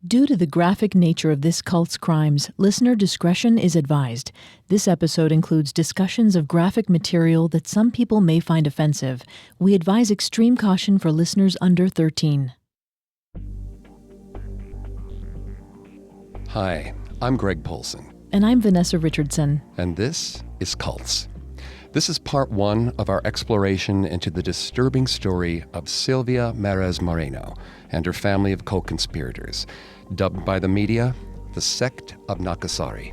Due to the graphic nature of this cult's crimes, listener discretion is advised. This episode includes discussions of graphic material that some people may find offensive. We advise extreme caution for listeners under 13. Hi, I'm Greg Polson. And I'm Vanessa Richardson. And this is Cults. This is part one of our exploration into the disturbing story of Silvia Meraz Moreno and her family of co-conspirators, dubbed by the media the Sect of Nacozari.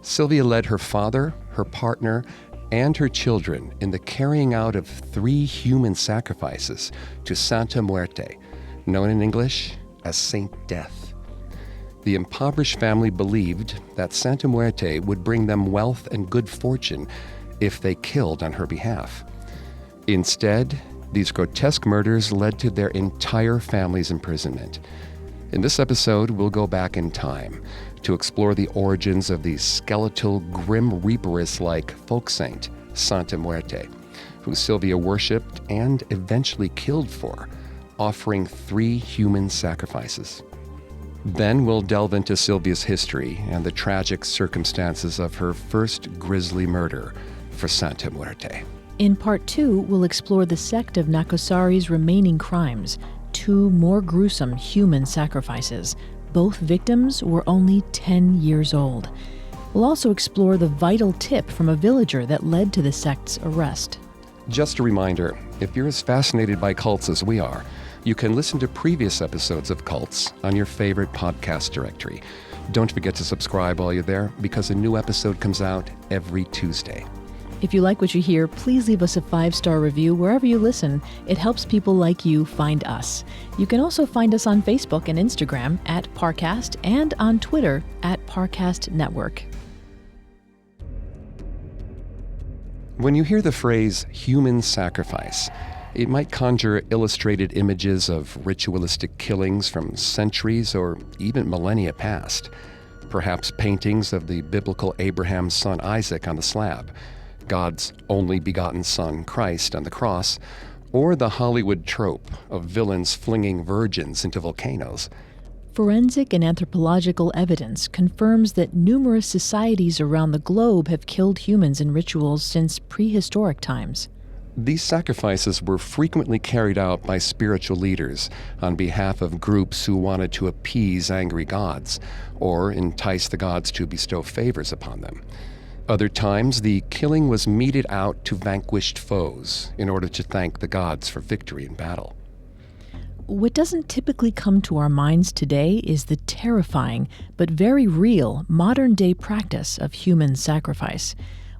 Silvia led her father, her partner, and her children in the carrying out of 3 human sacrifices to Santa Muerte, known in English as Saint Death. The impoverished family believed that Santa Muerte would bring them wealth and good fortune if they killed on her behalf. Instead, these grotesque murders led to their entire family's imprisonment. In this episode, we'll go back in time to explore the origins of the skeletal, grim reaperess-like folk saint, Santa Muerte, who Silvia worshipped and eventually killed for, offering 3 human sacrifices. Then we'll delve into Silvia's history and the tragic circumstances of her first grisly murder for Santa Muerte. In part 2, we'll explore the Sect of Nacozari's remaining crimes, 2 more gruesome human sacrifices. Both victims were only 10 years old. We'll also explore the vital tip from a villager that led to the sect's arrest. Just a reminder, if you're as fascinated by cults as we are, you can listen to previous episodes of Cults on your favorite podcast directory. Don't forget to subscribe while you're there, because a new episode comes out every Tuesday. If you like what you hear, please leave us a 5-star review wherever you listen. It helps people like you find us. You can also find us on Facebook and Instagram at Parcast and on Twitter at Parcast Network. When you hear the phrase human sacrifice, it might conjure illustrated images of ritualistic killings from centuries or even millennia past. Perhaps paintings of the biblical Abraham's son Isaac on the slab, God's only begotten son, Christ, on the cross, or the Hollywood trope of villains flinging virgins into volcanoes. Forensic and anthropological evidence confirms that numerous societies around the globe have killed humans in rituals since prehistoric times. These sacrifices were frequently carried out by spiritual leaders on behalf of groups who wanted to appease angry gods or entice the gods to bestow favors upon them. Other times, the killing was meted out to vanquished foes in order to thank the gods for victory in battle. What doesn't typically come to our minds today is the terrifying but very real modern-day practice of human sacrifice.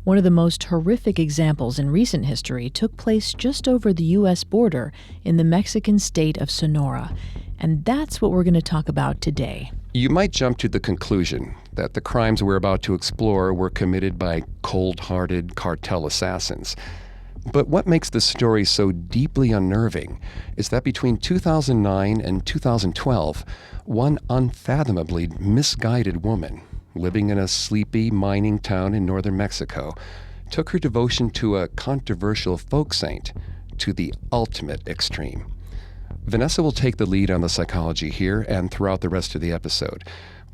One of the most horrific examples in recent history took place just over the U.S. border in the Mexican state of Sonora. And that's what we're going to talk about today. You might jump to the conclusion that the crimes we're about to explore were committed by cold-hearted cartel assassins. But what makes this story so deeply unnerving is that between 2009 and 2012, one unfathomably misguided woman living in a sleepy mining town in northern Mexico took her devotion to a controversial folk saint to the ultimate extreme. Vanessa will take the lead on the psychology here and throughout the rest of the episode.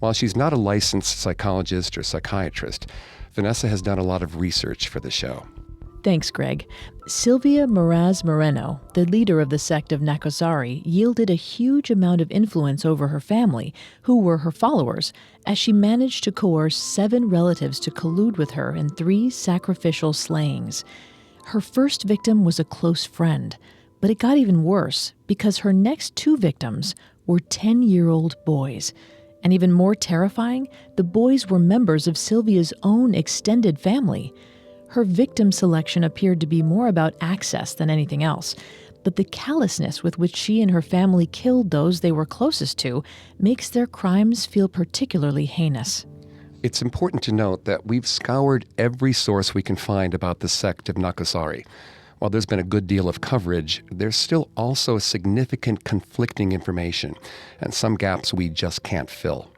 While she's not a licensed psychologist or psychiatrist, Vanessa has done a lot of research for the show. Thanks, Greg. Silvia Meraz Moreno, the leader of the Sect of Nacozari, yielded a huge amount of influence over her family, who were her followers, as she managed to coerce 7 relatives to collude with her in 3 sacrificial slayings. Her first victim was a close friend, but it got even worse because her next 2 victims were 10-year-old boys. And even more terrifying, the boys were members of Silvia's own extended family. Her victim selection appeared to be more about access than anything else, but the callousness with which she and her family killed those they were closest to makes their crimes feel particularly heinous. It's important to note that we've scoured every source we can find about the Sect of Nacozari. While there's been a good deal of coverage, there's still also significant conflicting information and some gaps we just can't fill.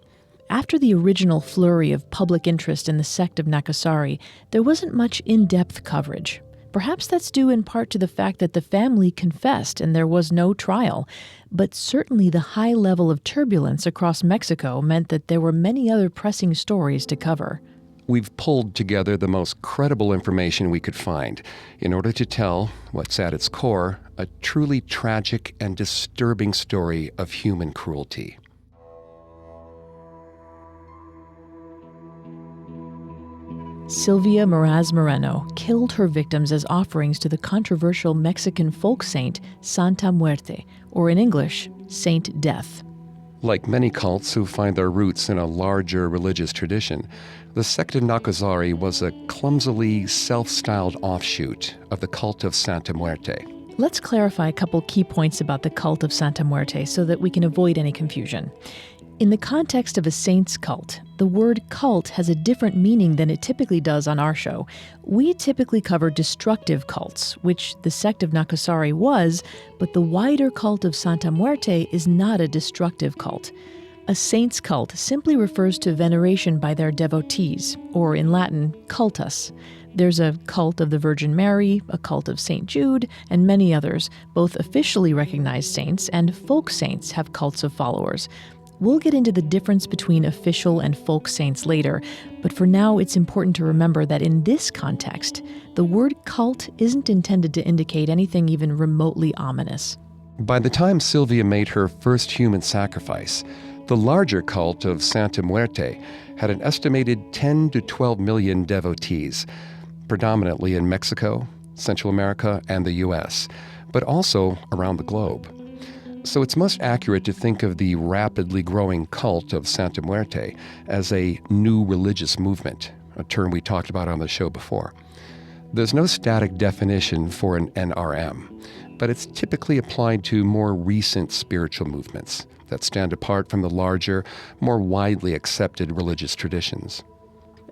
After the original flurry of public interest in the Sect of Nacozari, there wasn't much in-depth coverage. Perhaps that's due in part to the fact that the family confessed and there was no trial. But certainly the high level of turbulence across Mexico meant that there were many other pressing stories to cover. We've pulled together the most credible information we could find in order to tell what's at its core a truly tragic and disturbing story of human cruelty. Silvia Meraz Moreno killed her victims as offerings to the controversial Mexican folk saint Santa Muerte, or in English, Saint Death. Like many cults who find their roots in a larger religious tradition, the Sect of Nacozari was a clumsily self-styled offshoot of the cult of Santa Muerte. Let's clarify a couple key points about the cult of Santa Muerte so that we can avoid any confusion. In the context of a saint's cult, the word cult has a different meaning than it typically does on our show. We typically cover destructive cults, which the Sect of Nacozari was, but the wider cult of Santa Muerte is not a destructive cult. A saint's cult simply refers to veneration by their devotees, or in Latin, cultus. There's a cult of the Virgin Mary, a cult of St. Jude, and many others. Both officially recognized saints and folk saints have cults of followers. We'll get into the difference between official and folk saints later, but for now it's important to remember that in this context, the word cult isn't intended to indicate anything even remotely ominous. By the time Silvia made her first human sacrifice, the larger cult of Santa Muerte had an estimated 10 to 12 million devotees, predominantly in Mexico, Central America, and the U.S., but also around the globe. So it's most accurate to think of the rapidly growing cult of Santa Muerte as a new religious movement, a term we talked about on the show before. There's no static definition for an NRM, but it's typically applied to more recent spiritual movements that stand apart from the larger, more widely accepted religious traditions.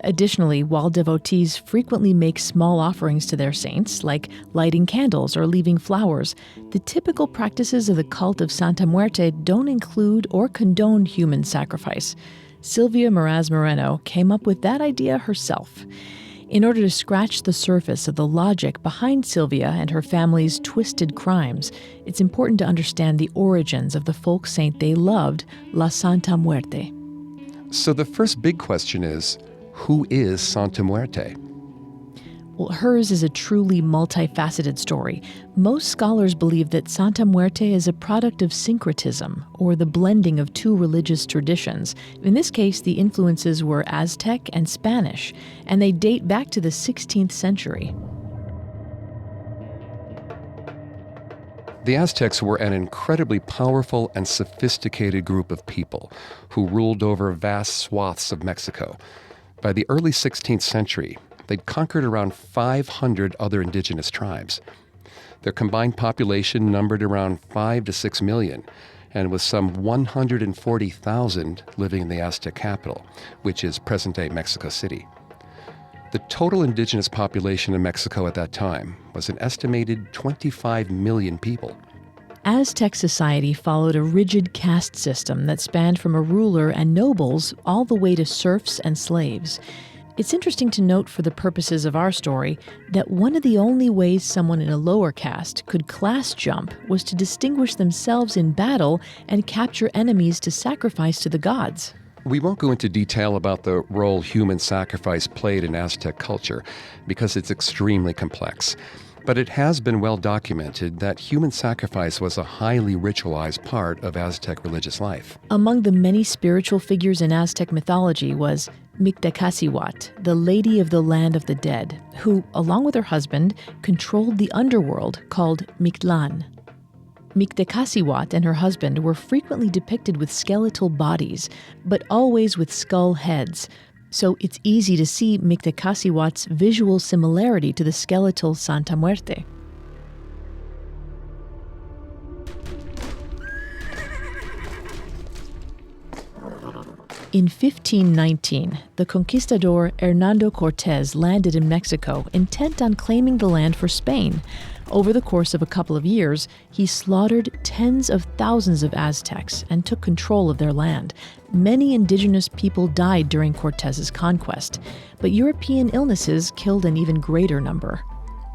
Additionally, while devotees frequently make small offerings to their saints, like lighting candles or leaving flowers, the typical practices of the cult of Santa Muerte don't include or condone human sacrifice. Silvia Meraz Moreno came up with that idea herself. In order to scratch the surface of the logic behind Silvia and her family's twisted crimes, it's important to understand the origins of the folk saint they loved, La Santa Muerte. So the first big question is, who is Santa Muerte? Well, hers is a truly multifaceted story. Most scholars believe that Santa Muerte is a product of syncretism, or the blending of two religious traditions. In this case, the influences were Aztec and Spanish, and they date back to the 16th century. The Aztecs were an incredibly powerful and sophisticated group of people who ruled over vast swaths of Mexico. By the early 16th century, they'd conquered around 500 other indigenous tribes. Their combined population numbered around 5 to 6 million, and with some 140,000 living in the Aztec capital, which is present-day Mexico City. The total indigenous population in Mexico at that time was an estimated 25 million people. Aztec society followed a rigid caste system that spanned from a ruler and nobles all the way to serfs and slaves. It's interesting to note for the purposes of our story that one of the only ways someone in a lower caste could class jump was to distinguish themselves in battle and capture enemies to sacrifice to the gods. We won't go into detail about the role human sacrifice played in Aztec culture because it's extremely complex. But it has been well documented that human sacrifice was a highly ritualized part of Aztec religious life. Among the many spiritual figures in Aztec mythology was Mictacasihuat, the Lady of the Land of the Dead, who, along with her husband, controlled the underworld called Mictlan. Mictacasihuat and her husband were frequently depicted with skeletal bodies, but always with skull heads. So it's easy to see Mictacasihuat's visual similarity to the skeletal Santa Muerte. In 1519, the conquistador Hernando Cortés landed in Mexico, intent on claiming the land for Spain. Over the course of a couple of years, he slaughtered tens of thousands of Aztecs and took control of their land. Many indigenous people died during Cortés's conquest, but European illnesses killed an even greater number.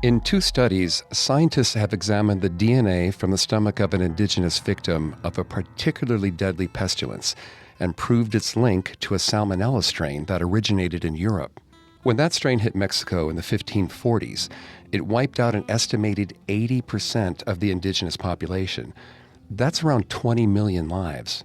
In 2 studies, scientists have examined the DNA from the stomach of an indigenous victim of a particularly deadly pestilence and proved its link to a salmonella strain that originated in Europe. When that strain hit Mexico in the 1540s, it wiped out an estimated 80% of the indigenous population. That's around 20 million lives.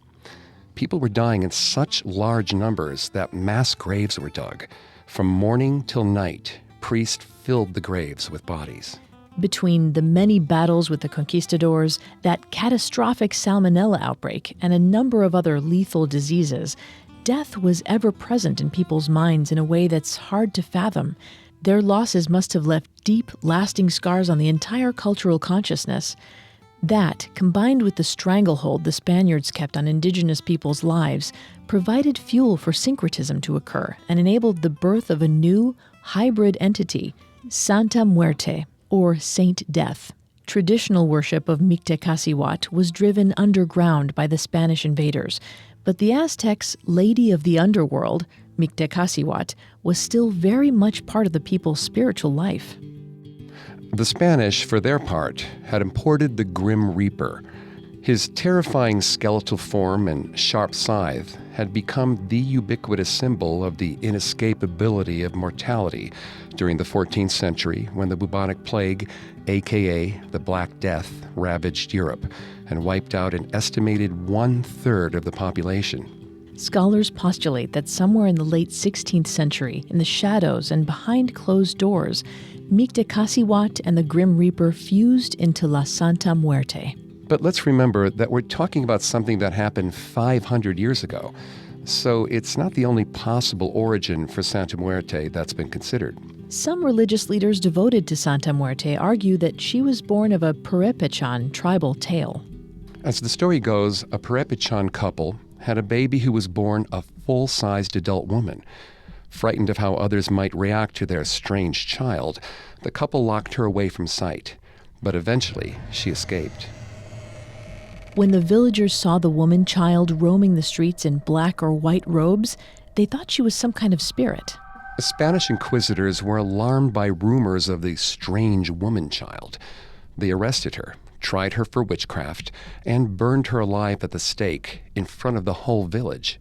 People were dying in such large numbers that mass graves were dug. From morning till night, priests filled the graves with bodies. Between the many battles with the conquistadors, that catastrophic salmonella outbreak, and a number of other lethal diseases, death was ever present in people's minds in a way that's hard to fathom. Their losses must have left deep, lasting scars on the entire cultural consciousness. That, combined with the stranglehold the Spaniards kept on indigenous people's lives, provided fuel for syncretism to occur and enabled the birth of a new, hybrid entity, Santa Muerte, or Saint Death. Traditional worship of Mictecacíhuatl was driven underground by the Spanish invaders, but the Aztecs' Lady of the Underworld, Mictecacíhuatl, was still very much part of the people's spiritual life. The Spanish, for their part, had imported the Grim Reaper. His terrifying skeletal form and sharp scythe had become the ubiquitous symbol of the inescapability of mortality during the 14th century when the bubonic plague, aka the Black Death, ravaged Europe and wiped out an estimated 1/3 of the population. Scholars postulate that somewhere in the late 16th century, in the shadows and behind closed doors, Mictecacíhuatl and the Grim Reaper fused into La Santa Muerte. But let's remember that we're talking about something that happened 500 years ago. So it's not the only possible origin for Santa Muerte that's been considered. Some religious leaders devoted to Santa Muerte argue that she was born of a Purépechan tribal tale. As the story goes, a Purépechan couple had a baby who was born a full-sized adult woman. Frightened of how others might react to their strange child, the couple locked her away from sight. But eventually, she escaped. When the villagers saw the woman-child roaming the streets in black or white robes, they thought she was some kind of spirit. The Spanish inquisitors were alarmed by rumors of the strange woman-child. They arrested her, tried her for witchcraft, and burned her alive at the stake in front of the whole village.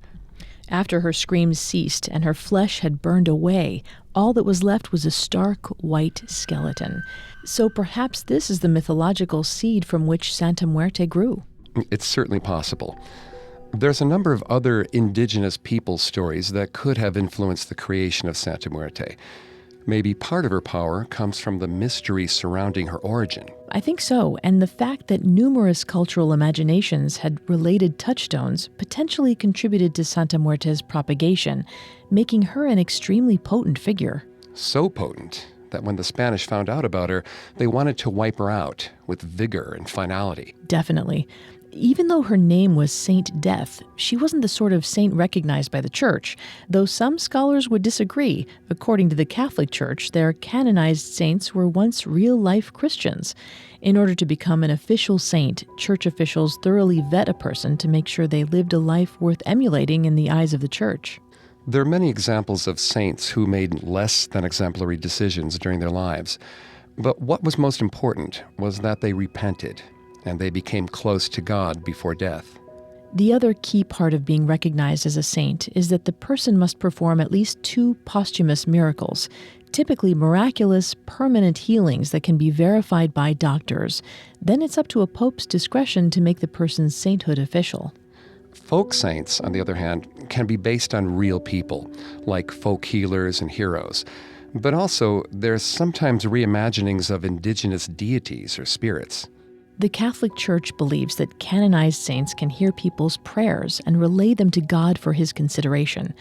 After her screams ceased and her flesh had burned away, all that was left was a stark white skeleton. So perhaps this is the mythological seed from which Santa Muerte grew. It's certainly possible. There's a number of other indigenous people stories that could have influenced the creation of Santa Muerte. Maybe part of her power comes from the mystery surrounding her origin. I think so, and the fact that numerous cultural imaginations had related touchstones potentially contributed to Santa Muerte's propagation, making her an extremely potent figure. So potent that when the Spanish found out about her, they wanted to wipe her out with vigor and finality. Definitely. Even though her name was Saint Death, she wasn't the sort of saint recognized by the Church, though some scholars would disagree. According to the Catholic Church, their canonized saints were once real-life Christians. In order to become an official saint, Church officials thoroughly vet a person to make sure they lived a life worth emulating in the eyes of the Church. There are many examples of saints who made less than exemplary decisions during their lives. But what was most important was that they repented, and they became close to God before death. The other key part of being recognized as a saint is that the person must perform at least 2 posthumous miracles, typically miraculous, permanent healings that can be verified by doctors. Then it's up to a pope's discretion to make the person's sainthood official. Folk saints, on the other hand, can be based on real people, like folk healers and heroes. But also, there's sometimes reimaginings of indigenous deities or spirits. The Catholic Church believes that canonized saints can hear people's prayers and relay them to God for his consideration.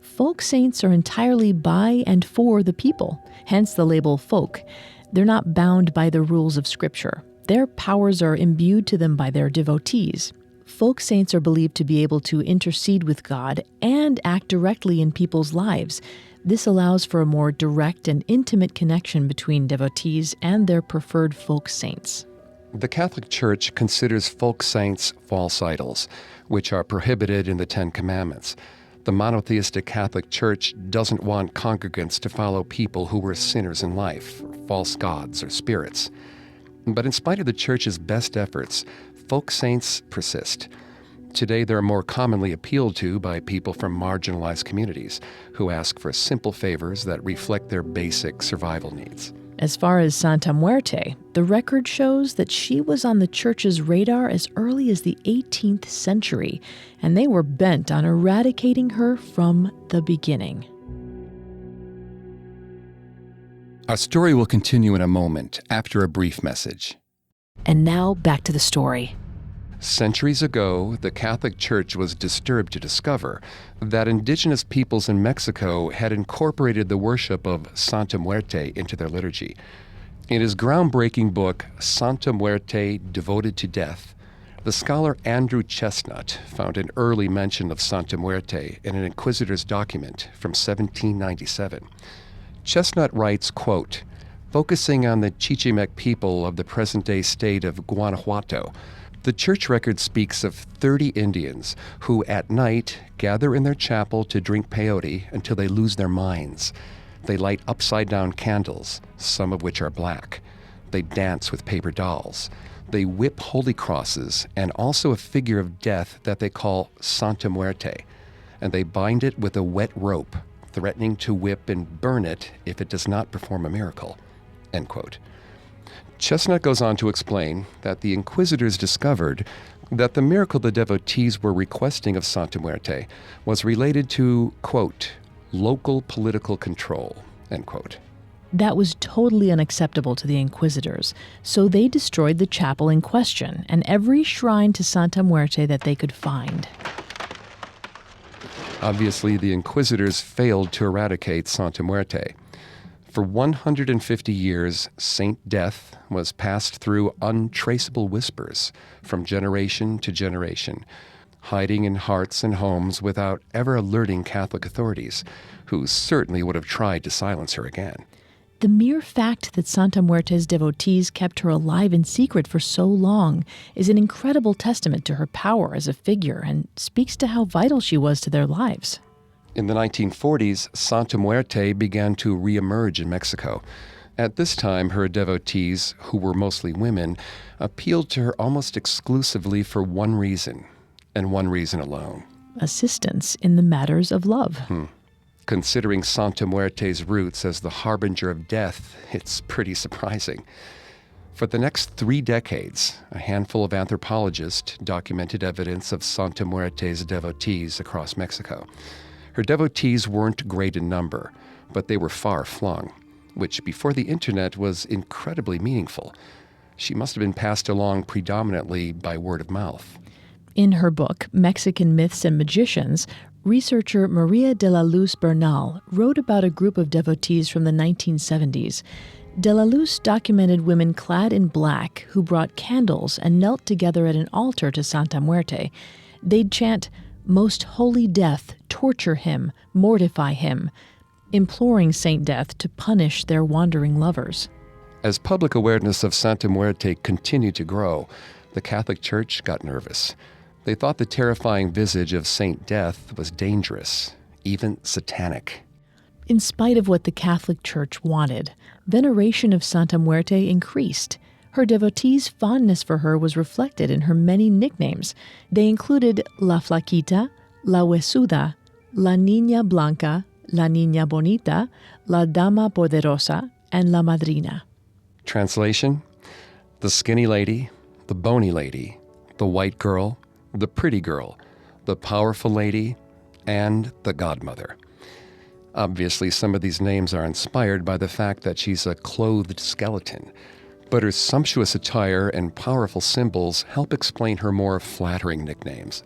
Folk saints are entirely by and for the people, hence the label folk. They're not bound by the rules of Scripture. Their powers are imbued to them by their devotees. Folk saints are believed to be able to intercede with God and act directly in people's lives. This allows for a more direct and intimate connection between devotees and their preferred folk saints. The Catholic Church considers folk saints false idols, which are prohibited in the 10 Commandments. The monotheistic Catholic Church doesn't want congregants to follow people who were sinners in life, or false gods or spirits. But in spite of the Church's best efforts, folk saints persist. Today, they're more commonly appealed to by people from marginalized communities who ask for simple favors that reflect their basic survival needs. As far as Santa Muerte, the record shows that she was on the Church's radar as early as the 18th century, and they were bent on eradicating her from the beginning. Our story will continue in a moment after a brief message. And now back to the story. Centuries ago, the Catholic Church was disturbed to discover that indigenous peoples in Mexico had incorporated the worship of Santa Muerte into their liturgy. In his groundbreaking book, Santa Muerte, Devoted to Death, the scholar Andrew Chestnut found an early mention of Santa Muerte in an inquisitor's document from 1797. Chestnut writes, quote, "Focusing on the Chichimec people of the present-day state of Guanajuato, the church record speaks of 30 Indians who at night gather in their chapel to drink peyote until they lose their minds. They light upside-down candles, some of which are black. They dance with paper dolls. They whip holy crosses and also a figure of death that they call Santa Muerte, and they bind it with a wet rope, threatening to whip and burn it if it does not perform a miracle." End quote. Chestnut goes on to explain that the inquisitors discovered that the miracle the devotees were requesting of Santa Muerte was related to, quote, "local political control," end quote. That was totally unacceptable to the inquisitors, so they destroyed the chapel in question and every shrine to Santa Muerte that they could find. Obviously, the inquisitors failed to eradicate Santa Muerte. For 150 years, Saint Death was passed through untraceable whispers from generation to generation, hiding in hearts and homes without ever alerting Catholic authorities, who certainly would have tried to silence her again. The mere fact that Santa Muerte's devotees kept her alive in secret for so long is an incredible testament to her power as a figure and speaks to how vital she was to their lives. In the 1940s, Santa Muerte began to reemerge in Mexico. At this time, her devotees, who were mostly women, appealed to her almost exclusively for one reason, and one reason alone: assistance in the matters of love. Considering Santa Muerte's roots as the harbinger of death, it's pretty surprising. For the next 3 decades, a handful of anthropologists documented evidence of Santa Muerte's devotees across Mexico. Her devotees weren't great in number, but they were far-flung, which before the internet was incredibly meaningful. She must have been passed along predominantly by word of mouth. In her book, Mexican Myths and Magicians, researcher Maria de la Luz Bernal wrote about a group of devotees from the 1970s. De la Luz documented women clad in black who brought candles and knelt together at an altar to Santa Muerte. They'd chant, "Most holy death, torture him, mortify him," imploring Saint Death to punish their wandering lovers. As public awareness of Santa Muerte continued to grow, the Catholic Church got nervous. They thought the terrifying visage of Saint Death was dangerous, even satanic. In spite of what the Catholic Church wanted, veneration of Santa Muerte increased. Her devotees' fondness for her was reflected in her many nicknames. They included La Flaquita, La Huesuda, La Niña Blanca, La Niña Bonita, La Dama Poderosa, and La Madrina. Translation: the skinny lady, the bony lady, the white girl, the pretty girl, the powerful lady, and the godmother. Obviously, some of these names are inspired by the fact that she's a clothed skeleton, but her sumptuous attire and powerful symbols help explain her more flattering nicknames.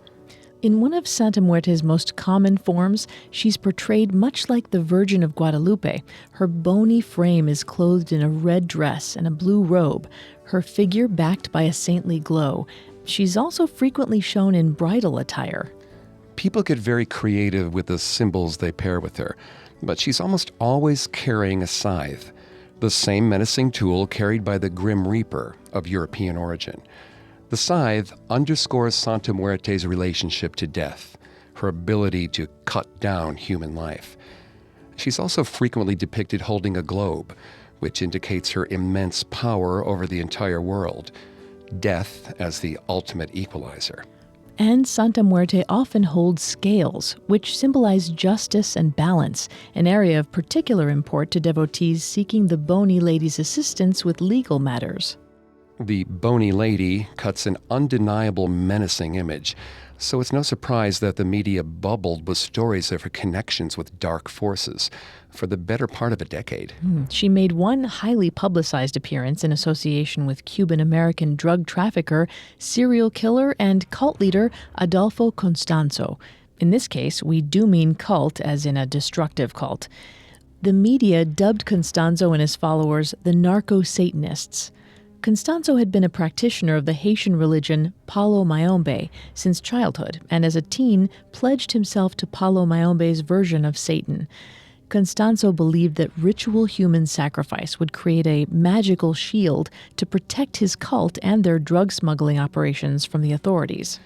In one of Santa Muerte's most common forms, she's portrayed much like the Virgin of Guadalupe. Her bony frame is clothed in a red dress and a blue robe, her figure backed by a saintly glow. She's also frequently shown in bridal attire. People get very creative with the symbols they pair with her, but she's almost always carrying a scythe, the same menacing tool carried by the Grim Reaper of European origin. The scythe underscores Santa Muerte's relationship to death, her ability to cut down human life. She's also frequently depicted holding a globe, which indicates her immense power over the entire world, death as the ultimate equalizer. And Santa Muerte often holds scales, which symbolize justice and balance, an area of particular import to devotees seeking the bony lady's assistance with legal matters. The bony lady cuts an undeniable menacing image, so it's no surprise that the media bubbled with stories of her connections with dark forces for the better part of a decade. She made one highly publicized appearance in association with Cuban-American drug trafficker, serial killer, and cult leader Adolfo Constanzo. In this case, we do mean cult as in a destructive cult. The media dubbed Constanzo and his followers the narco-Satanists. Constanzo had been a practitioner of the Haitian religion Palo Mayombe since childhood, and as a teen pledged himself to Palo Mayombe's version of Satan. Constanzo believed that ritual human sacrifice would create a magical shield to protect his cult and their drug smuggling operations from the authorities.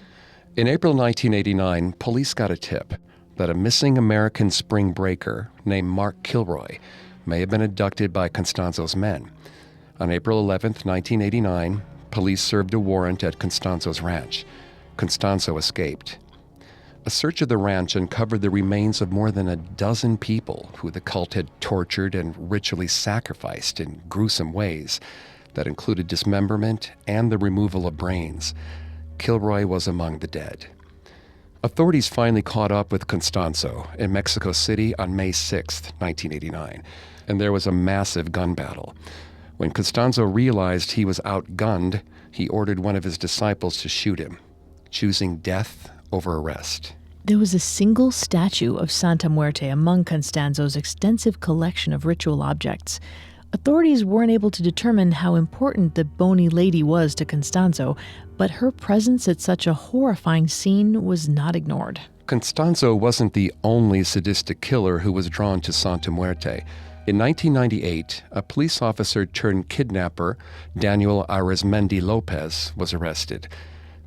In April 1989, police got a tip that a missing American spring breaker named Mark Kilroy may have been abducted by Constanzo's men. On April 11, 1989, police served a warrant at Constanzo's ranch. Constanzo escaped. A search of the ranch uncovered the remains of more than a dozen people who the cult had tortured and ritually sacrificed in gruesome ways that included dismemberment and the removal of brains. Kilroy was among the dead. Authorities finally caught up with Constanzo in Mexico City on May 6, 1989, and there was a massive gun battle. When Constanzo realized he was outgunned, he ordered one of his disciples to shoot him, choosing death over arrest. There was a single statue of Santa Muerte among Constanzo's extensive collection of ritual objects. Authorities weren't able to determine how important the bony lady was to Constanzo, but her presence at such a horrifying scene was not ignored. Constanzo wasn't the only sadistic killer who was drawn to Santa Muerte. In 1998, a police officer turned kidnapper, Daniel Arizmendi Lopez, was arrested.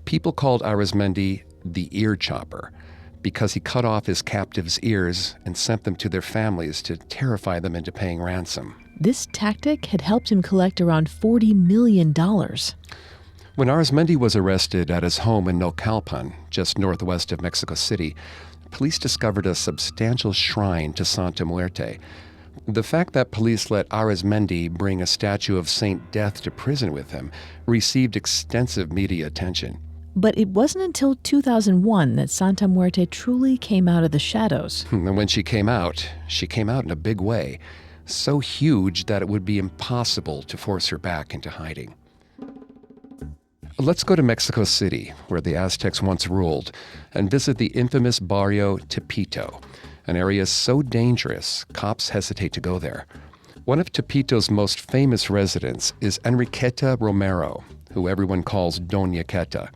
People called Arizmendi the ear chopper because he cut off his captives' ears and sent them to their families to terrify them into paying ransom. This tactic had helped him collect around $40 million. When Arizmendi was arrested at his home in Naucalpan, just northwest of Mexico City, police discovered a substantial shrine to Santa Muerte. The fact that police let Arizmendi bring a statue of Saint Death to prison with him received extensive media attention. But it wasn't until 2001 that Santa Muerte truly came out of the shadows. And when she came out in a big way, so huge that it would be impossible to force her back into hiding. Let's go to Mexico City, where the Aztecs once ruled, and visit the infamous Barrio Tepito, an area so dangerous, cops hesitate to go there. One of Tepito's most famous residents is Enriqueta Romero, who everyone calls Doña Queta.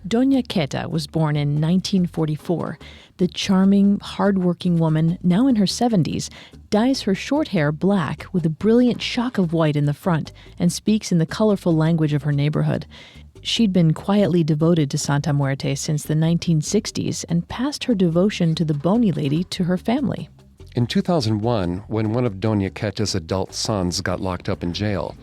Doña Queta was born in 1944. The charming, hardworking woman, now in her 70s, dyes her short hair black with a brilliant shock of white in the front and speaks in the colorful language of her neighborhood. She'd been quietly devoted to Santa Muerte since the 1960s and passed her devotion to the bony lady to her family. In 2001, when one of Doña Queta's adult sons got locked up in jail,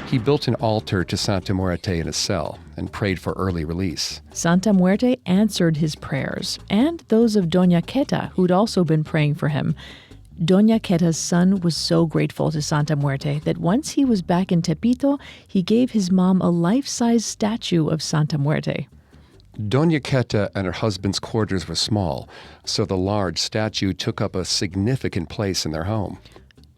he built an altar to Santa Muerte in his cell and prayed for early release. Santa Muerte answered his prayers, and those of Doña Queta, who'd also been praying for him. Doña Queta's son was so grateful to Santa Muerte that once he was back in Tepito, he gave his mom a life-size statue of Santa Muerte. Doña Queta and her husband's quarters were small, so the large statue took up a significant place in their home.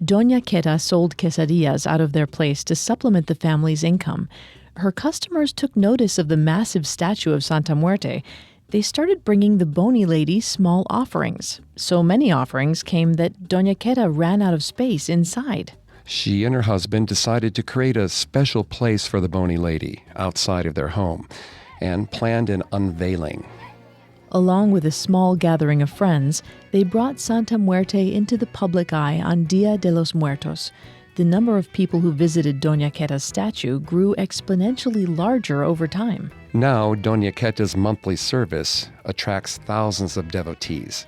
Doña Queta sold quesadillas out of their place to supplement the family's income. Her customers took notice of the massive statue of Santa Muerte. They started bringing the bony lady small offerings. So many offerings came that Doña Queta ran out of space inside. She and her husband decided to create a special place for the bony lady outside of their home and planned an unveiling. Along with a small gathering of friends, they brought Santa Muerte into the public eye on Dia de los Muertos. The number of people who visited Doña Queta's statue grew exponentially larger over time. Now, Doña Queta's monthly service attracts thousands of devotees.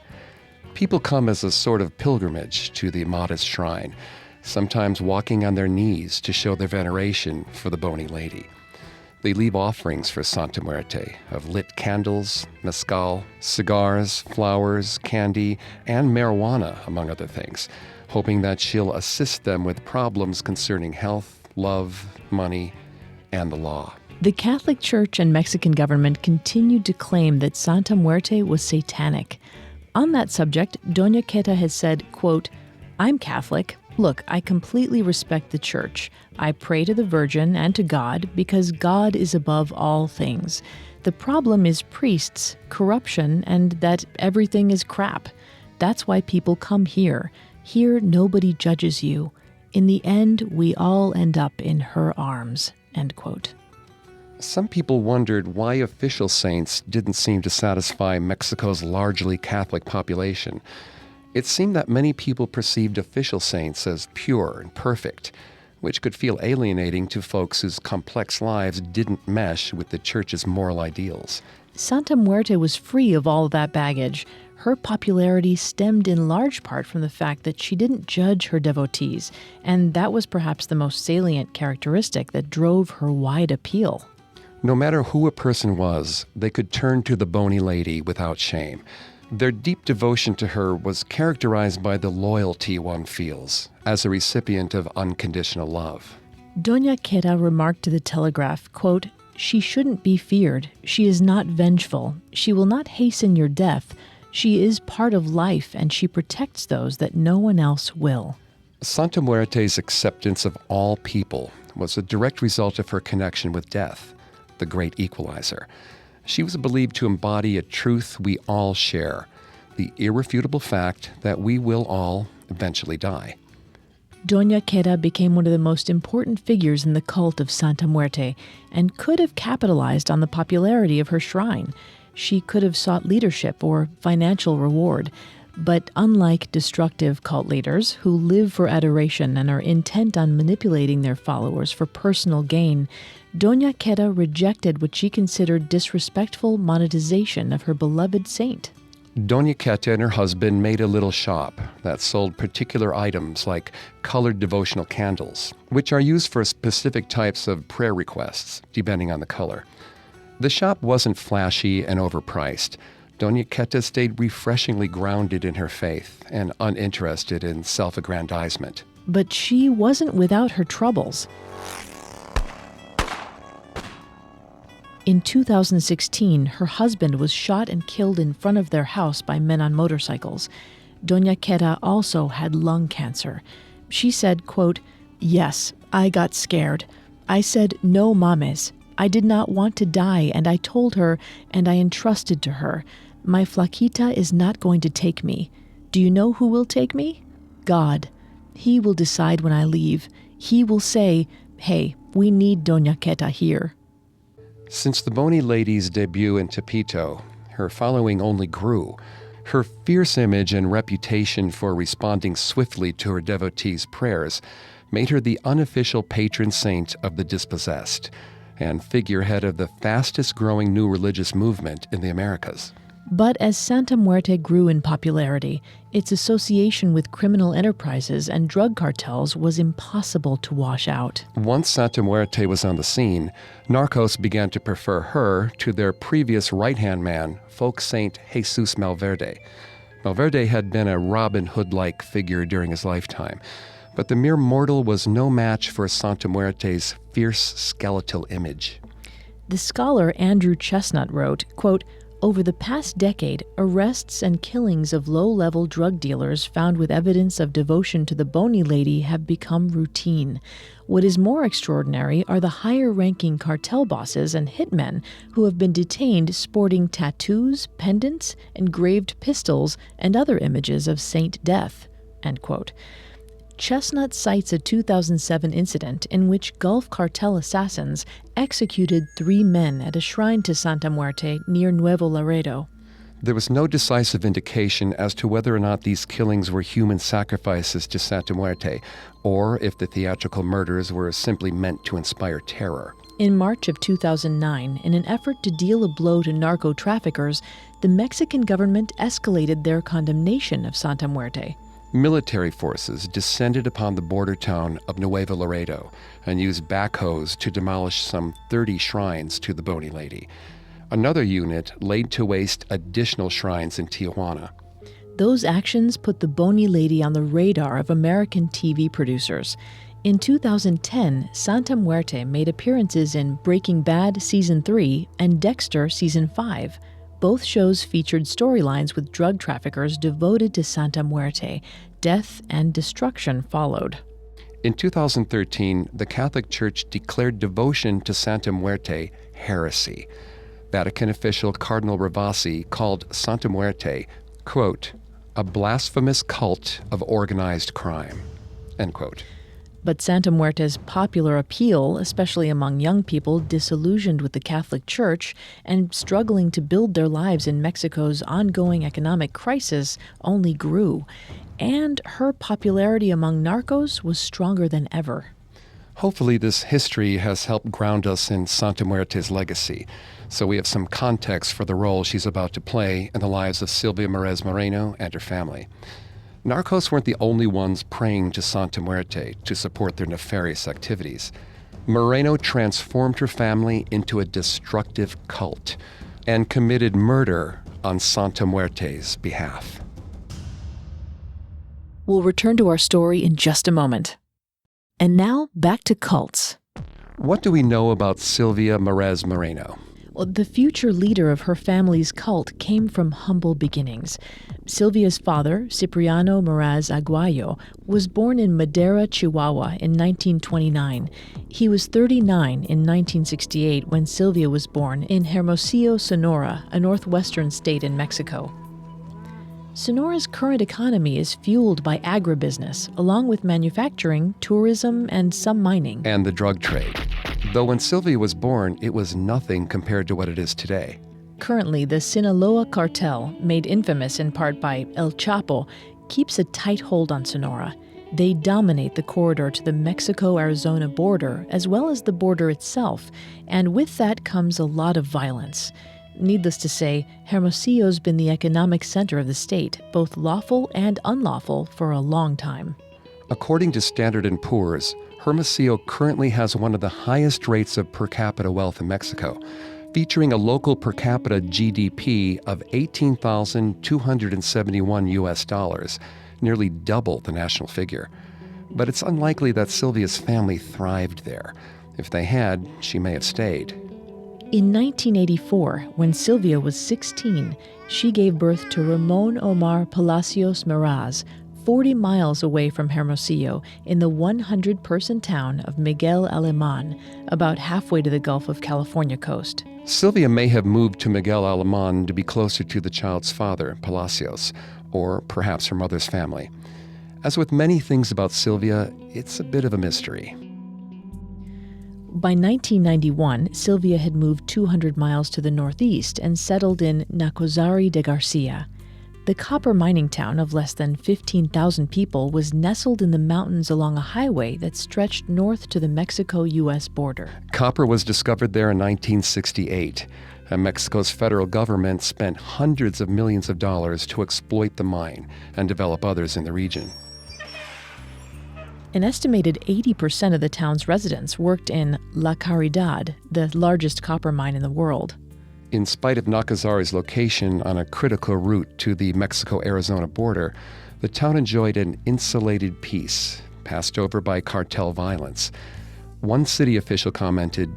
People come as a sort of pilgrimage to the modest shrine, sometimes walking on their knees to show their veneration for the bony lady. They leave offerings for Santa Muerte of lit candles, mezcal, cigars, flowers, candy, and marijuana, among other things, hoping that she'll assist them with problems concerning health, love, money, and the law. The Catholic Church and Mexican government continued to claim that Santa Muerte was satanic. On that subject, Doña Queta has said, quote, "I'm Catholic. Look, I completely respect the Church. I pray to the Virgin and to God because God is above all things. The problem is priests, corruption, and that everything is crap. That's why people come here. Here, nobody judges you. In the end, we all end up in her arms." End quote. Some people wondered why official saints didn't seem to satisfy Mexico's largely Catholic population. It seemed that many people perceived official saints as pure and perfect, which could feel alienating to folks whose complex lives didn't mesh with the Church's moral ideals. Santa Muerte was free of all of that baggage. Her popularity stemmed in large part from the fact that she didn't judge her devotees, and that was perhaps the most salient characteristic that drove her wide appeal. No matter who a person was, they could turn to the bony lady without shame. Their deep devotion to her was characterized by the loyalty one feels as a recipient of unconditional love. Doña Queta remarked to the Telegraph, quote, "She shouldn't be feared. She is not vengeful. She will not hasten your death. She is part of life, and she protects those that no one else will." Santa Muerte's acceptance of all people was a direct result of her connection with death, the great equalizer. She was believed to embody a truth we all share, the irrefutable fact that we will all eventually die. Doña Queta became one of the most important figures in the cult of Santa Muerte and could have capitalized on the popularity of her shrine. She could have sought leadership or financial reward. But unlike destructive cult leaders who live for adoration and are intent on manipulating their followers for personal gain, Doña Queta rejected what she considered disrespectful monetization of her beloved saint. Doña Queta and her husband made a little shop that sold particular items like colored devotional candles, which are used for specific types of prayer requests, depending on the color. The shop wasn't flashy and overpriced. Doña Queta stayed refreshingly grounded in her faith and uninterested in self-aggrandizement. But she wasn't without her troubles. In 2016, her husband was shot and killed in front of their house by men on motorcycles. Doña Queta also had lung cancer. She said, quote, "Yes, I got scared. I said, no mames. I did not want to die, and I told her, and I entrusted to her. My flaquita is not going to take me. Do you know who will take me? God. He will decide when I leave. He will say, hey, we need Doña Queta here." Since the Bony Lady's debut in Tepito, her following only grew. Her fierce image and reputation for responding swiftly to her devotees' prayers made her the unofficial patron saint of the dispossessed and figurehead of the fastest-growing new religious movement in the Americas. But as Santa Muerte grew in popularity, its association with criminal enterprises and drug cartels was impossible to wash out. Once Santa Muerte was on the scene, narcos began to prefer her to their previous right-hand man, folk saint Jesus Malverde. Malverde had been a Robin Hood-like figure during his lifetime, but the mere mortal was no match for Santa Muerte's fierce skeletal image. The scholar Andrew Chestnut wrote, quote, "Over the past decade, arrests and killings of low-level drug dealers found with evidence of devotion to the Bony Lady have become routine. What is more extraordinary are the higher-ranking cartel bosses and hitmen who have been detained sporting tattoos, pendants, engraved pistols, and other images of Saint Death." End quote. Chestnut cites a 2007 incident in which Gulf cartel assassins executed 3 men at a shrine to Santa Muerte near Nuevo Laredo. There was no decisive indication as to whether or not these killings were human sacrifices to Santa Muerte, or if the theatrical murders were simply meant to inspire terror. In March of 2009, in an effort to deal a blow to narco-traffickers, the Mexican government escalated their condemnation of Santa Muerte. Military forces descended upon the border town of Nuevo Laredo and used backhoes to demolish some 30 shrines to the Bony Lady. Another unit laid to waste additional shrines in Tijuana. Those actions put the Bony Lady on the radar of American TV producers. In 2010, Santa Muerte made appearances in Breaking Bad Season 3 and Dexter Season 5. Both shows featured storylines with drug traffickers devoted to Santa Muerte. Death and destruction followed. In 2013, the Catholic Church declared devotion to Santa Muerte heresy. Vatican official Cardinal Ravasi called Santa Muerte, quote, a blasphemous cult of organized crime, end quote. But Santa Muerte's popular appeal, especially among young people disillusioned with the Catholic Church and struggling to build their lives in Mexico's ongoing economic crisis, only grew. And her popularity among narcos was stronger than ever. Hopefully this history has helped ground us in Santa Muerte's legacy, so we have some context for the role she's about to play in the lives of Silvia Meraz Moreno and her family. Narcos weren't the only ones praying to Santa Muerte to support their nefarious activities. Moreno transformed her family into a destructive cult and committed murder on Santa Muerte's behalf. We'll return to our story in just a moment. And now, back to cults. What do we know about Silvia Meraz Moreno? Well, the future leader of her family's cult came from humble beginnings. Silvia's father, Cipriano Meraz Aguayo, was born in Madera, Chihuahua in 1929. He was 39 in 1968 when Silvia was born in Hermosillo, Sonora, a northwestern state in Mexico. Sonora's current economy is fueled by agribusiness, along with manufacturing, tourism, and some mining. And the drug trade. Though when Silvia was born, it was nothing compared to what it is today. Currently, the Sinaloa cartel, made infamous in part by El Chapo, keeps a tight hold on Sonora. They dominate the corridor to the Mexico-Arizona border, as well as the border itself, and with that comes a lot of violence. Needless to say, Hermosillo's been the economic center of the state, both lawful and unlawful, for a long time. According to Standard & Poor's, Hermosillo currently has one of the highest rates of per capita wealth in Mexico, featuring a local per capita GDP of $18,271 US, nearly double the national figure. But it's unlikely that Silvia's family thrived there. If they had, she may have stayed. In 1984, when Silvia was 16, she gave birth to Ramon Omar Palacios Meraz, 40 miles away from Hermosillo, in the 100-person town of Miguel Alemán, about halfway to the Gulf of California coast. Silvia may have moved to Miguel Alemán to be closer to the child's father, Palacios, or perhaps her mother's family. As with many things about Silvia, it's a bit of a mystery. By 1991, Silvia had moved 200 miles to the northeast and settled in Nacozari de Garcia. The copper mining town of less than 15,000 people was nestled in the mountains along a highway that stretched north to the Mexico-U.S. border. Copper was discovered there in 1968, and Mexico's federal government spent hundreds of millions of dollars to exploit the mine and develop others in the region. An estimated 80% of the town's residents worked in La Caridad, the largest copper mine in the world. In spite of Nacozari's location on a critical route to the Mexico-Arizona border, the town enjoyed an insulated peace, passed over by cartel violence. One city official commented,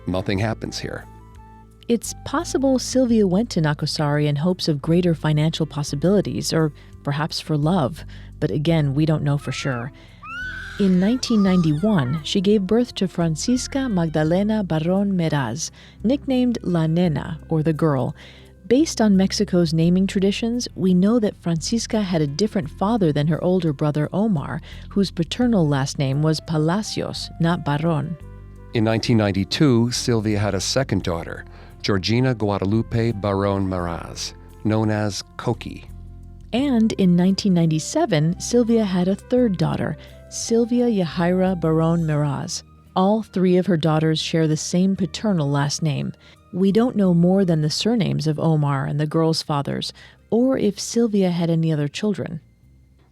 "Nothing happens here." It's possible Silvia went to Nacozari in hopes of greater financial possibilities, or perhaps for love, but again, we don't know for sure. In 1991, she gave birth to Francisca Magdalena Barrón Meraz, nicknamed La Nena, or the Girl. Based on Mexico's naming traditions, we know that Francisca had a different father than her older brother Omar, whose paternal last name was Palacios, not Barrón. In 1992, Silvia had a second daughter, Georgina Guadalupe Barrón Meraz, known as Coqui. And in 1997, Silvia had a third daughter, Silvia Yahaira Barrón Meraz. All three of her daughters share the same paternal last name. We don't know more than the surnames of Omar and the girls' fathers, or if Silvia had any other children.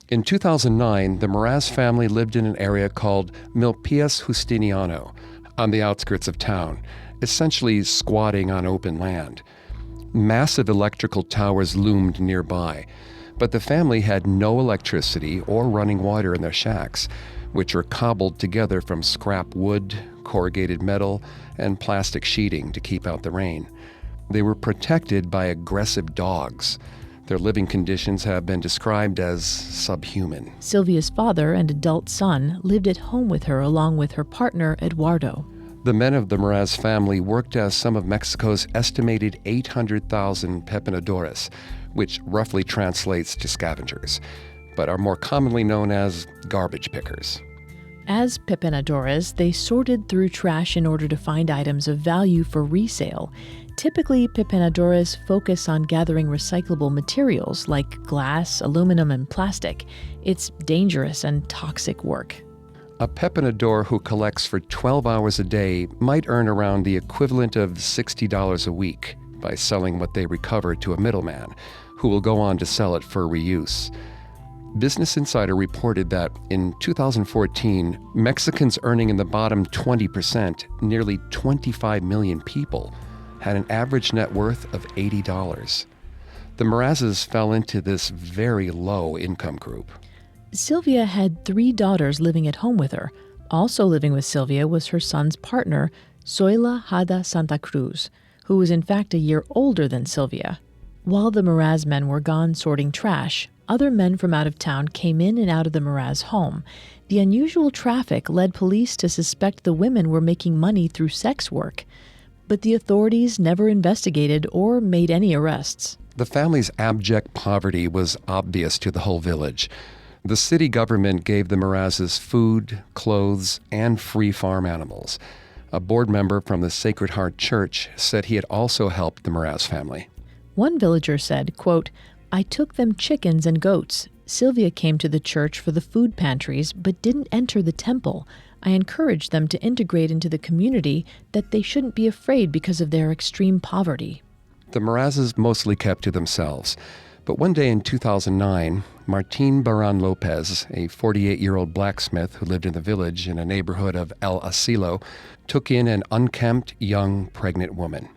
In 2009, the Meraz family lived in an area called Milpias Justiniano, on the outskirts of town, essentially squatting on open land. Massive electrical towers loomed nearby, but the family had no electricity or running water in their shacks, which are cobbled together from scrap wood, corrugated metal, and plastic sheeting to keep out the rain. They were protected by aggressive dogs. Their living conditions have been described as subhuman. Silvia's father and adult son lived at home with her along with her partner, Eduardo. The men of the Meraz family worked as some of Mexico's estimated 800,000 pepenadores, which roughly translates to scavengers, but are more commonly known as garbage pickers. As pepenadores, they sorted through trash in order to find items of value for resale. Typically, pepenadores focus on gathering recyclable materials like glass, aluminum, and plastic. It's dangerous and toxic work. A pepenador who collects for 12 hours a day might earn around the equivalent of $60 a week by selling what they recover to a middleman, who will go on to sell it for reuse. Business Insider reported that in 2014, Mexicans earning in the bottom 20%, nearly 25 million people, had an average net worth of $80. The Merazes fell into this very low income group. Silvia had 3 daughters living at home with her. Also living with Silvia was her son's partner, Zoila Hada Santa Cruz, who was in fact a year older than Silvia. While the Meraz men were gone sorting trash, other men from out of town came in and out of the Meraz home. The unusual traffic led police to suspect the women were making money through sex work. But the authorities never investigated or made any arrests. The family's abject poverty was obvious to the whole village. The city government gave the Merazes food, clothes, and free farm animals. A board member from the Sacred Heart Church said he had also helped the Meraz family. One villager said, quote, "I took them chickens and goats. Silvia came to the church for the food pantries, but didn't enter the temple. I encouraged them to integrate into the community, that they shouldn't be afraid because of their extreme poverty." The Merazes mostly kept to themselves. But one day in 2009, Martin Baran Lopez, a 48-year-old blacksmith who lived in the village in a neighborhood of El Asilo, took in an unkempt, young, pregnant woman.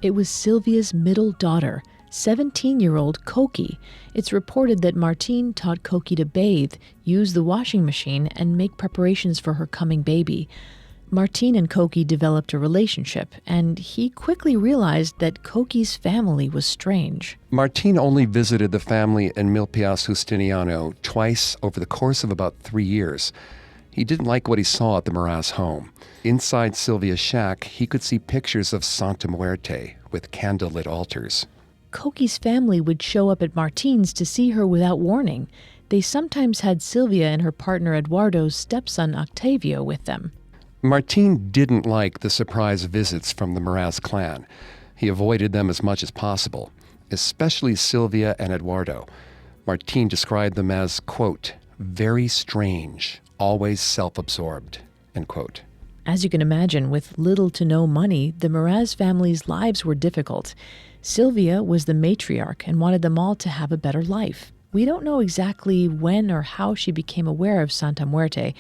It was Silvia's middle daughter, 17-year-old Koki. It's reported that Martin taught Koki to bathe, use the washing machine, and make preparations for her coming baby. Martin and Koki developed a relationship, and he quickly realized that Koki's family was strange. Martin only visited the family in Milpias Justiniano twice over the course of about 3 years. He didn't like what he saw at the Meraz home. Inside Silvia's shack, he could see pictures of Santa Muerte with candlelit altars. Koki's family would show up at Martin's to see her without warning. They sometimes had Silvia and her partner Eduardo's stepson Octavio with them. Martin didn't like the surprise visits from the Meraz clan. He avoided them as much as possible, especially Silvia and Eduardo. Martin described them as, quote, "very strange, always self-absorbed," end quote. As you can imagine, with little to no money, the Meraz family's lives were difficult. Silvia was the matriarch and wanted them all to have a better life. We don't know exactly when or how she became aware of Santa Muerte,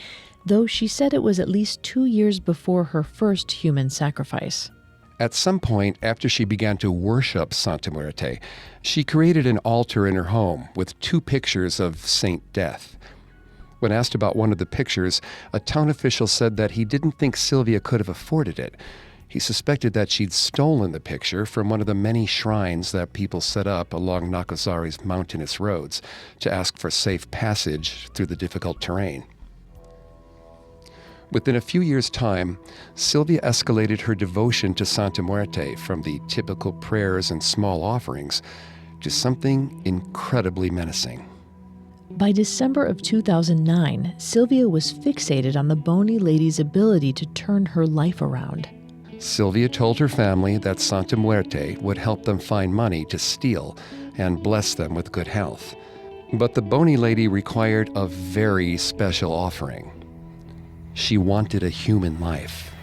though she said it was at least 2 years before her first human sacrifice. At some point after she began to worship Santa Muerte, she created an altar in her home with 2 pictures of Saint Death. When asked about one of the pictures, a town official said that he didn't think Silvia could have afforded it. He suspected that she'd stolen the picture from one of the many shrines that people set up along Nacozari's mountainous roads to ask for safe passage through the difficult terrain. Within a few years' time, Silvia escalated her devotion to Santa Muerte from the typical prayers and small offerings to something incredibly menacing. By December of 2009, Silvia was fixated on the bony lady's ability to turn her life around. Silvia told her family that Santa Muerte would help them find money to steal and bless them with good health. But the bony lady required a very special offering. She wanted a human life.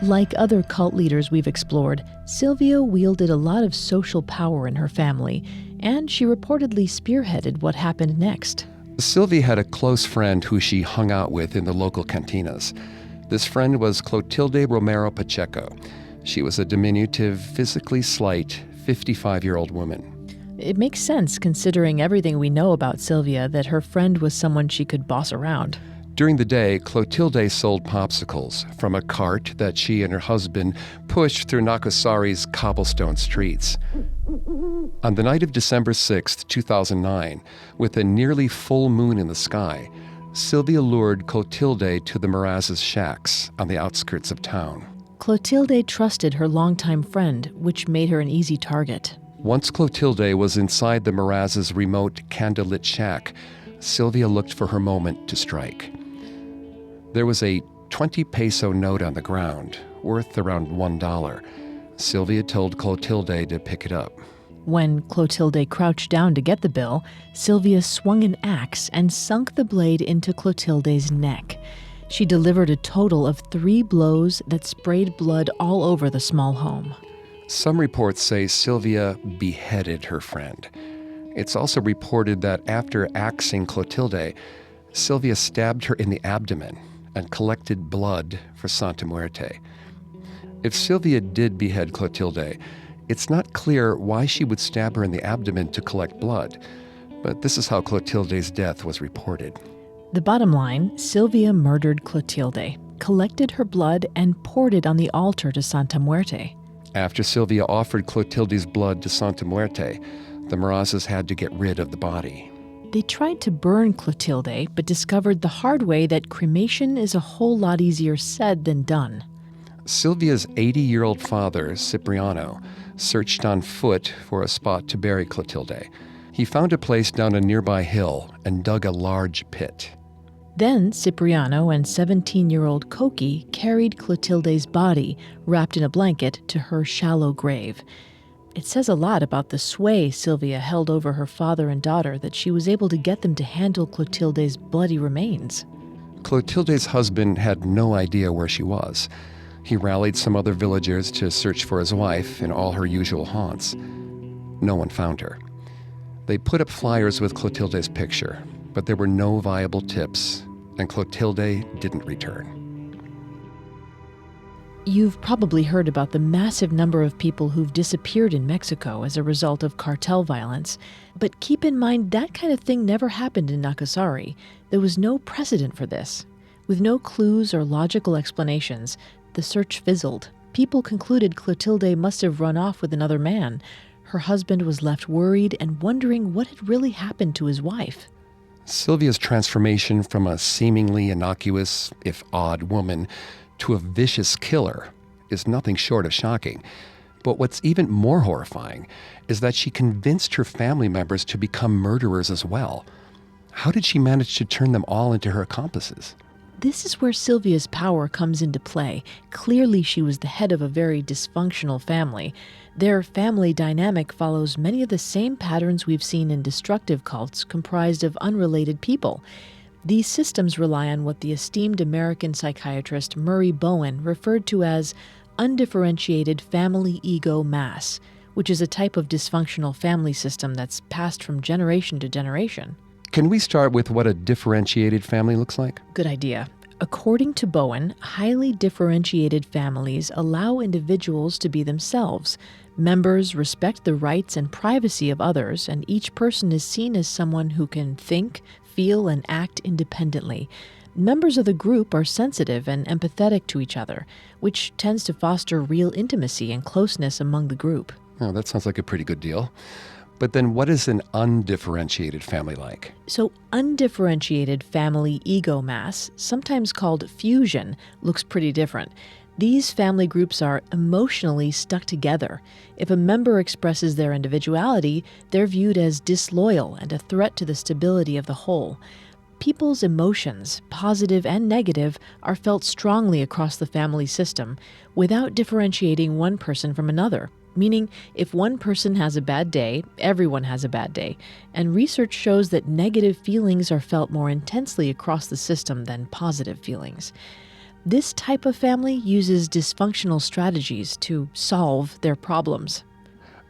Like other cult leaders we've explored, Silvia wielded a lot of social power in her family, and she reportedly spearheaded what happened next. Silvia had a close friend who she hung out with in the local cantinas. This friend was Clotilde Romero Pacheco. She was a diminutive, physically slight, 55-year-old woman. It makes sense, considering everything we know about Silvia, that her friend was someone she could boss around. During the day, Clotilde sold popsicles from a cart that she and her husband pushed through Nacozari's cobblestone streets. On the night of December 6, 2009, with a nearly full moon in the sky, Silvia lured Clotilde to the Meraz's shacks on the outskirts of town. Clotilde trusted her longtime friend, which made her an easy target. Once Clotilde was inside the Meraz's remote candlelit shack, Silvia looked for her moment to strike. There was a 20 peso note on the ground, worth around $1. Silvia told Clotilde to pick it up. When Clotilde crouched down to get the bill, Silvia swung an axe and sunk the blade into Clotilde's neck. She delivered a total of 3 blows that sprayed blood all over the small home. Some reports say Silvia beheaded her friend. It's also reported that after axing Clotilde, Silvia stabbed her in the abdomen and collected blood for Santa Muerte. If Silvia did behead Clotilde, it's not clear why she would stab her in the abdomen to collect blood, but this is how Clotilde's death was reported. The bottom line, Silvia murdered Clotilde, collected her blood, and poured it on the altar to Santa Muerte. After Silvia offered Clotilde's blood to Santa Muerte, the Merazes had to get rid of the body. They tried to burn Clotilde, but discovered the hard way that cremation is a whole lot easier said than done. Silvia's 80-year-old father, Cipriano, searched on foot for a spot to bury Clotilde. He found a place down a nearby hill and dug a large pit. Then Cipriano and 17-year-old Coqui carried Clotilde's body, wrapped in a blanket, to her shallow grave. It says a lot about the sway Silvia held over her father and daughter that she was able to get them to handle Clotilde's bloody remains. Clotilde's husband had no idea where she was. He rallied some other villagers to search for his wife in all her usual haunts. No one found her. They put up flyers with Clotilde's picture, but there were no viable tips, and Clotilde didn't return. You've probably heard about the massive number of people who've disappeared in Mexico as a result of cartel violence, but keep in mind that kind of thing never happened in Nacozari. There was no precedent for this. With no clues or logical explanations, the search fizzled. People concluded Clotilde must have run off with another man. Her husband was left worried and wondering what had really happened to his wife. Silvia's transformation from a seemingly innocuous, if odd, woman to a vicious killer is nothing short of shocking. But what's even more horrifying is that she convinced her family members to become murderers as well. How did she manage to turn them all into her accomplices? This is where Silvia's power comes into play. Clearly, she was the head of a very dysfunctional family. Their family dynamic follows many of the same patterns we've seen in destructive cults comprised of unrelated people. These systems rely on what the esteemed American psychiatrist Murray Bowen referred to as undifferentiated family ego mass, which is a type of dysfunctional family system that's passed from generation to generation. Can we start with what a differentiated family looks like? Good idea. According to Bowen, highly differentiated families allow individuals to be themselves. Members respect the rights and privacy of others, and each person is seen as someone who can think, feel, and act independently. Members of the group are sensitive and empathetic to each other, which tends to foster real intimacy and closeness among the group. Oh, that sounds like a pretty good deal. But then what is an undifferentiated family like? So undifferentiated family ego mass, sometimes called fusion, looks pretty different. These family groups are emotionally stuck together. If a member expresses their individuality, they're viewed as disloyal and a threat to the stability of the whole. People's emotions, positive and negative, are felt strongly across the family system without differentiating one person from another. meaning if one person has a bad day, everyone has a bad day. And research shows that negative feelings are felt more intensely across the system than positive feelings. This type of family uses dysfunctional strategies to solve their problems.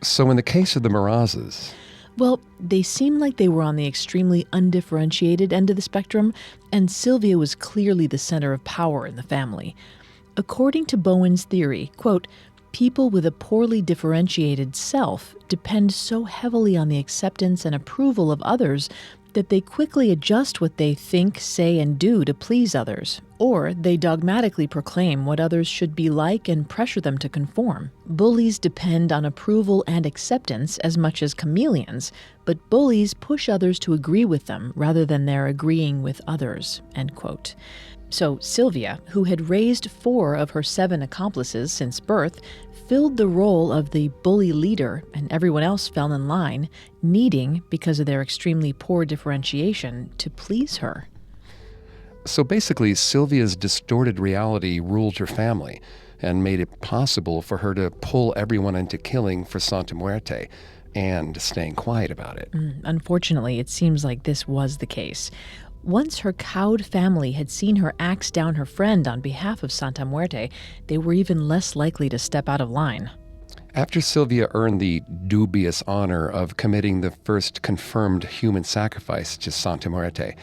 So in the case of the Merazes, Well, they seem like they were on the extremely undifferentiated end of the spectrum, and Silvia was clearly the center of power in the family. According to Bowen's theory, quote, people with a poorly differentiated self depend so heavily on the acceptance and approval of others that they quickly adjust what they think, say, and do to please others, or they dogmatically proclaim what others should be like and pressure them to conform. Bullies depend on approval and acceptance as much as chameleons, but bullies push others to agree with them rather than their agreeing with others, end quote. So Silvia, who had raised 4 of her 7 accomplices since birth, filled the role of the bully leader, and everyone else fell in line, needing, because of their extremely poor differentiation, to please her. So basically, Silvia's distorted reality ruled her family and made it possible for her to pull everyone into killing for Santa Muerte and staying quiet about it. Unfortunately, it seems like this was the case. Once her cowed family had seen her axe down her friend on behalf of Santa Muerte, they were even less likely to step out of line. After Silvia earned the dubious honor of committing the first confirmed human sacrifice to Santa Muerte,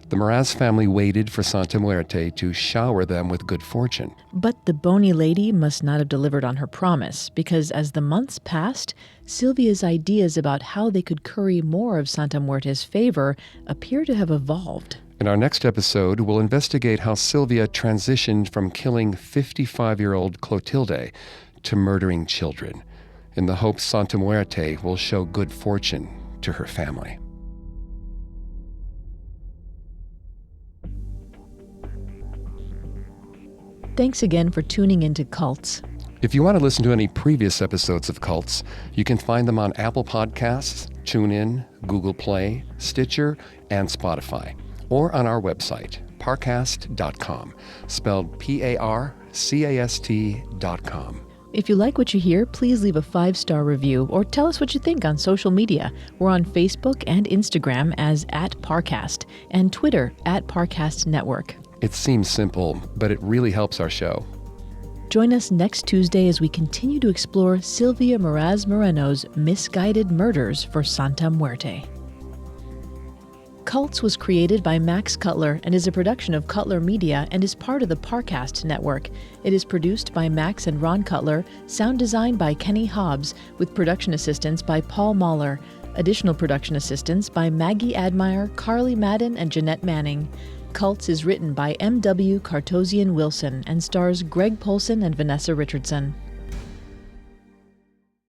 the Meraz family waited for Santa Muerte to shower them with good fortune. But the bony lady must not have delivered on her promise, because as the months passed, Silvia's ideas about how they could curry more of Santa Muerte's favor appear to have evolved. In our next episode, we'll investigate how Silvia transitioned from killing 55-year-old Clotilde to murdering children, in the hope Santa Muerte will show good fortune to her family. Thanks again for tuning into Cults. If you want to listen to any previous episodes of Cults, you can find them on Apple Podcasts, TuneIn, Google Play, Stitcher, and Spotify, or on our website, parcast.com, spelled Parcast.com. If you like what you hear, please leave a 5-star review or tell us what you think on social media. We're on Facebook and Instagram as @Parcast and Twitter @Parcast Network. It seems simple, but it really helps our show. Join us next Tuesday as we continue to explore Silvia Meraz Moreno's misguided murders for Santa Muerte. Cults was created by Max Cutler and is a production of Cutler Media and is part of the Parcast Network. It is produced by Max and Ron Cutler, sound design by Kenny Hobbs, with production assistance by Paul Mahler. Additional production assistance by Maggie Admire, Carly Madden, and Jeanette Manning. Cults is written by M.W. Cartosian Wilson and stars Greg Polson and Vanessa Richardson.